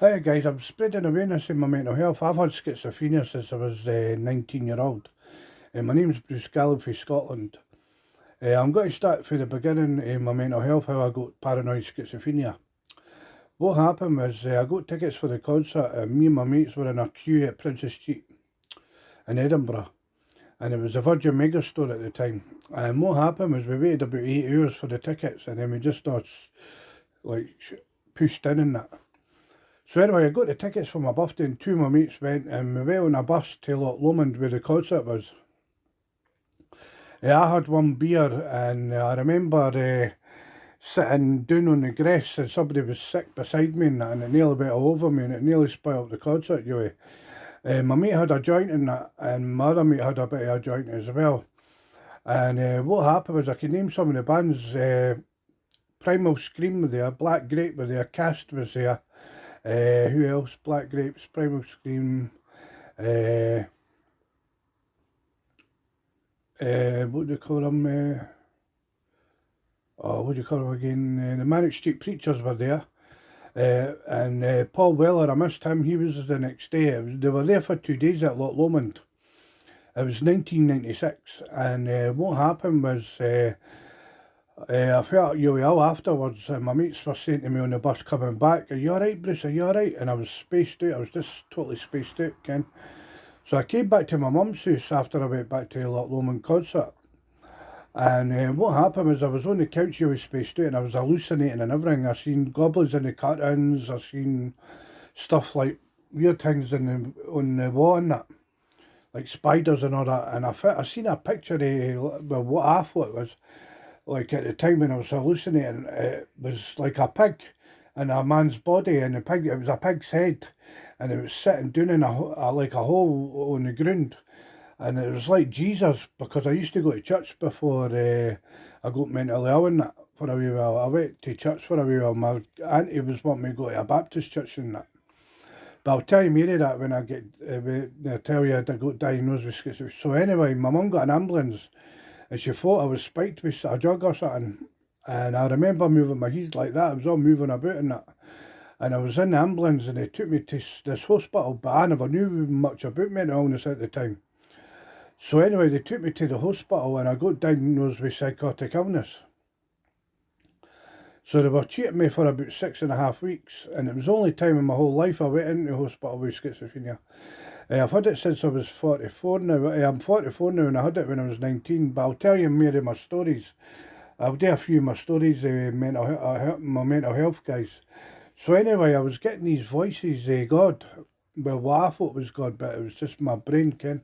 Hi guys, I'm spreading awareness in my mental health. I've had schizophrenia since I was 19-year-old. My name's Bruce Gallup from Scotland. I'm going to start from the beginning in my mental health, how I got paranoid schizophrenia. What happened was I got tickets for the concert and me and my mates were in a queue at Princess Street in Edinburgh. And it was a Virgin Megastore at the time. And what happened was we waited about 8 hours for the tickets and then we just got like pushed in and that. So anyway, I got the tickets for my birthday and two of my mates went and we went on a bus to Loch Lomond where the concert was. I had one beer and I remember sitting down on the grass and somebody was sick beside me and it nearly went all over me and it nearly spoiled the concert, you know. My mate had a joint in that and my other mate had a bit of a joint as well. And what happened was I could name some of the bands. Primal Scream was there, Black Grape was there, Cast was there. Who else? Black Grapes, Primal Scream. Uh, what do you call them? What do you call them again? The Manic Street Preachers were there. And Paul Weller, I missed him. He was the next day. They were there for 2 days at Loch Lomond. It was 1996. And what happened was I felt really ill afterwards. And my mates were saying to me on the bus coming back, "Are you alright, Bruce? Are you alright?" And I was spaced out. I was just totally spaced out, Ken. So I came back to my mum's house after I went back to the Loch Lomond concert. And what happened was I was on the couch with spaced out and I was hallucinating and everything. I seen goblins in the curtains, I seen stuff like weird things on the wall and that, like spiders and all that. And I seen a picture of well, what I thought it was, like at the time when I was hallucinating, it was like a pig in a man's body and it was a pig's head and it was sitting down in like a hole on the ground. And it was like Jesus because I used to go to church before I got mentally ill and that for a wee while. I went to church for a wee while. My auntie was wanting me to go to a Baptist church and that. But I'll tell you Mary that when I get, I tell you I got diagnosed with schizophrenia. So anyway, my mum got an ambulance and she thought I was spiked with a drug or something. And I remember moving my head like that. I was all moving about and that. And I was in the ambulance and they took me to this hospital, but I never knew much about mental illness at the time. So anyway, they took me to the hospital and I got diagnosed with psychotic illness. So they were treating me for about 6.5 weeks, and it was the only time in my whole life I went into hospital with schizophrenia. I've had it since I was 44 now. I'm 44 now and I had it when I was 19, but I'll tell you more of my stories. I'll do a few of my stories, my mental health guys. So anyway, I was getting these voices, God, well, what I thought was God, but it was just my brain, Ken.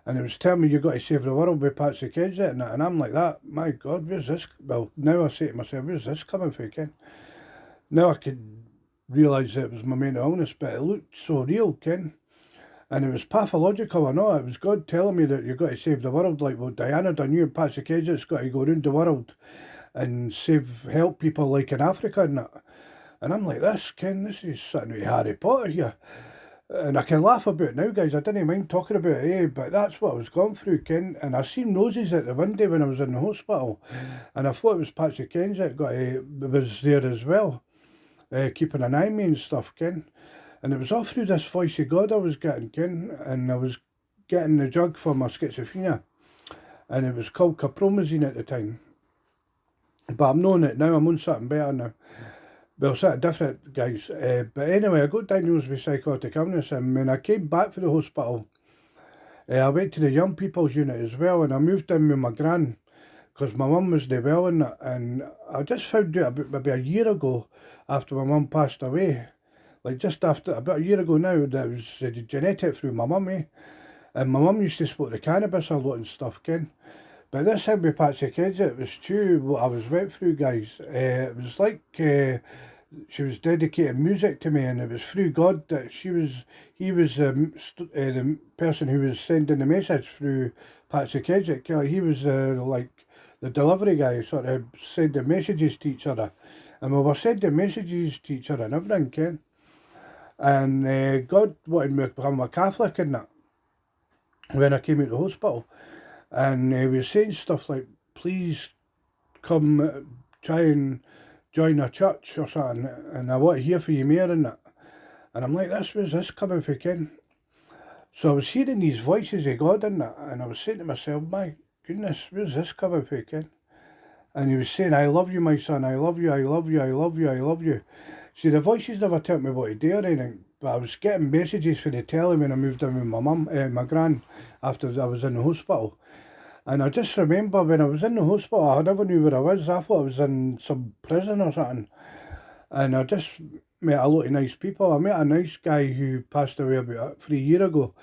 And it was telling me you got to save the world with Patsy Kensit and I'm like that. My God, where's this? Well, now I say to myself, where's this coming from, Ken? Now I could realise that it was my mental illness, but it looked so real, Ken. And it was pathological or not. It was God telling me that you got to save the world, like what Diana done. You and Patsy Kensit's got to go around the world and help people like in Africa and that. And I'm like, this, Ken, this is something with Harry Potter here. And I can laugh about it now, guys. I didn't mind talking about it, but that's what I was going through, Ken. And I seen noses at the window when I was in the hospital, and I thought it was Patsy Ken's that was there as well, keeping an eye on me and stuff, Ken. And it was all through this voice of God I was getting, Ken, and I was getting the drug for my schizophrenia, and it was called capromazine at the time. But I'm knowing it now. I'm on something better now. Well, something different, guys. But anyway, I got diagnosed with psychotic illness, and when I came back from the hospital, I went to the young people's unit as well, and I moved in with my gran because my mum was not well in that, and I just found out about maybe a year ago after my mum passed away, like just after about a year ago now, that it was genetic through my mum, and my mum used to smoke the cannabis a lot and stuff, Ken. But this time with Patsy Kids, it was true what I was went through, guys. It was like she was dedicating music to me, and it was through God that he was the person who was sending the message through Patsy Kids. He was like the delivery guy, sort of sending messages to each other. And we were sending messages to each other and everything, Ken. And God wanted me to become a Catholic in that when I came out of the hospital. And he was saying stuff like, please come try and join a church or something, and I want to hear from you more in that. And I'm like, where's this coming from, Ken? So I was hearing these voices of God in that, and I was saying to myself, my goodness, where's this coming from, Ken? And he was saying, I love you, my son, I love you, I love you, I love you, I love you. See, the voices never told me what to do or anything, but I was getting messages from the telly when I moved in with my mum, my gran, after I was in the hospital. And I just remember when I was in the hospital, I never knew where I was. I thought I was in some prison or something. And I just met a lot of nice people. I met a nice guy who passed away about 3 years ago,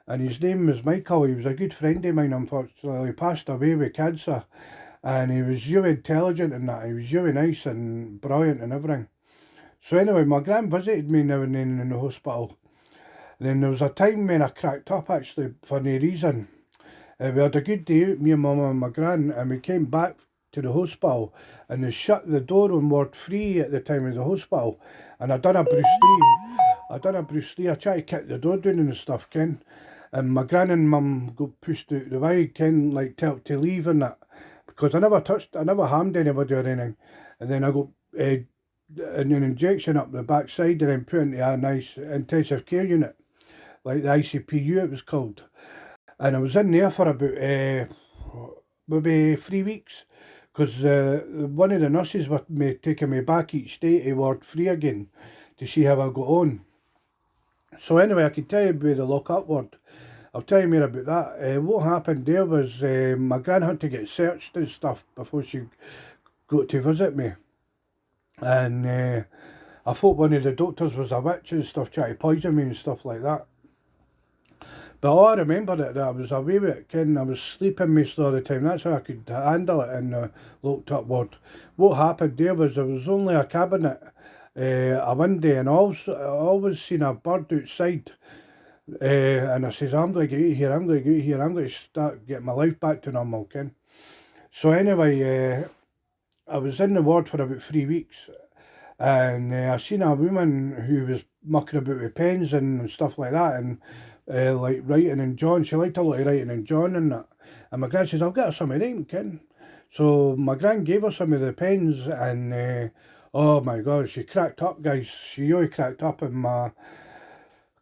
and his name was Michael. He was a good friend of mine, unfortunately. He passed away with cancer, and he was really intelligent and that. He was really nice and brilliant and everything. So anyway, my gran visited me now and then in the hospital. And then there was a time when I cracked up actually for no reason. We had a good day out, me and mum and my gran, and we came back to the hospital, and they shut the door on Ward 3 at the time of the hospital. And I done a Bruce Lee. I tried to kick the door down and stuff, Ken. And my gran and mum got pushed out the way, Ken, like to leave and that. Because I never harmed anybody or anything. And then I got an injection up the backside and then put into a nice intensive care unit, like the ICPU it was called. And I was in there for about maybe 3 weeks, because one of the nurses was taking me back each day to Ward 3 again to see how I got on. So anyway, I can tell you about the lock-up ward. I'll tell you more about that. What happened there was my gran had to get searched and stuff before she got to visit me. And I thought one of the doctors was a witch and stuff, trying to poison me and stuff like that. But all I remember that I was away with it, Ken. I was sleeping most of the time. That's how I could handle it in the locked up ward. What happened there was only a cabinet, a window, and I always seen a bird outside. And I says, I'm going to get out here, I'm going to get out here, I'm going to start getting my life back to normal, Ken. So anyway, I was in the ward for about 3 weeks. And I seen a woman who was mucking about with pens and stuff like that, and like writing in John. She liked a lot of writing in John and that. And my gran says, I'll get her some of them, Ken. So my gran gave her some of the pens, and oh my God, she cracked up, guys. She really cracked up, and my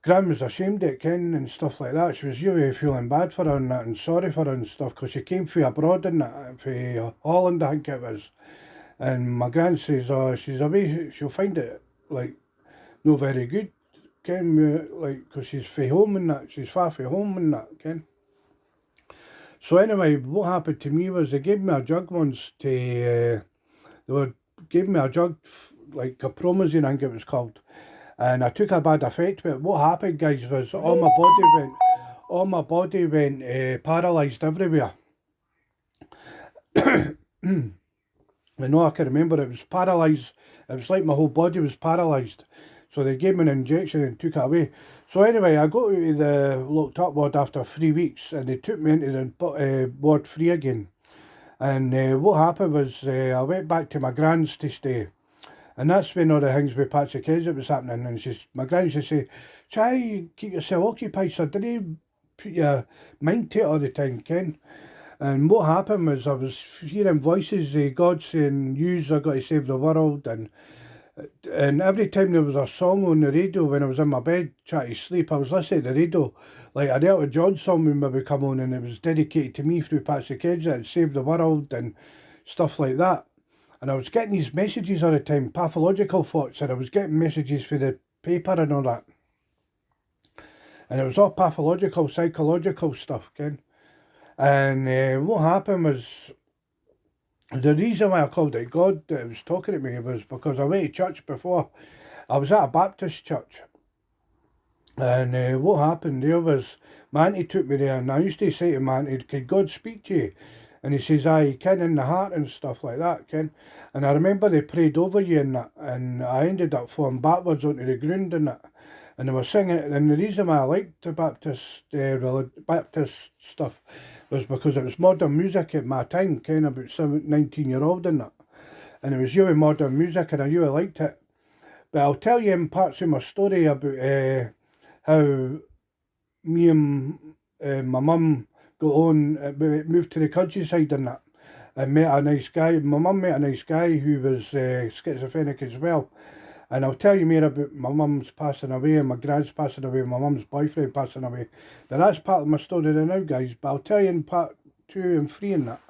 gran was ashamed of it, Ken, and stuff like that. She was really feeling bad for her and that, and sorry for her and stuff, because she came from abroad and that, from Holland, I think it was. And my gran says, oh, she's away, she'll find it, like, no very good, Ken, like, because she's from home and that, she's far from home and that, Ken. So anyway, what happened to me was they gave me a jug once gave me a jug, like a promazine, I think it was called. And I took a bad effect with it. What happened, guys, was all my body went paralysed everywhere. I know I can remember it was paralysed. It was like my whole body was paralysed. So they gave me an injection and took it away. So anyway, I got out of the locked up ward after 3 weeks, and they took me into the ward 3 again. And what happened was I went back to my gran's to stay. And that's when all the things with Patsy Kensit was happening. And my gran used to say, try keep yourself occupied, so didn't put your mind to it all the time, Ken. And what happened was I was hearing voices of God saying, yous are going to save the world. And every time there was a song on the radio when I was in my bed trying to sleep, I was listening to the radio. Like an Elton John song would maybe come on, and it was dedicated to me through Patsy Kensit and Save the World and stuff like that. And I was getting these messages all the time, pathological thoughts, and I was getting messages for the paper and all that. And it was all pathological, psychological stuff, Ken. And what happened was, the reason why I called it God that was talking to me was because I went to church before. I was at a Baptist church. And what happened there was, my auntie took me there, and I used to say to my auntie, could God speak to you? And he says, aye, he can, in the heart and stuff like that, Ken. And I remember they prayed over you and that, and I ended up falling backwards onto the ground and that. And they were singing, and the reason why I liked the Baptist stuff was because it was modern music at my time, Ken, about 19-year-old and that. And it was really modern music, and I really liked it. But I'll tell you in parts of my story about how me and my mum got on, moved to the countryside and that, and met a nice guy. My mum met a nice guy who was schizophrenic as well. And I'll tell you more about my mum's passing away and my gran's passing away and my mum's boyfriend passing away. Now that's part of my story now, guys, but I'll tell you in part 2 and 3 and that.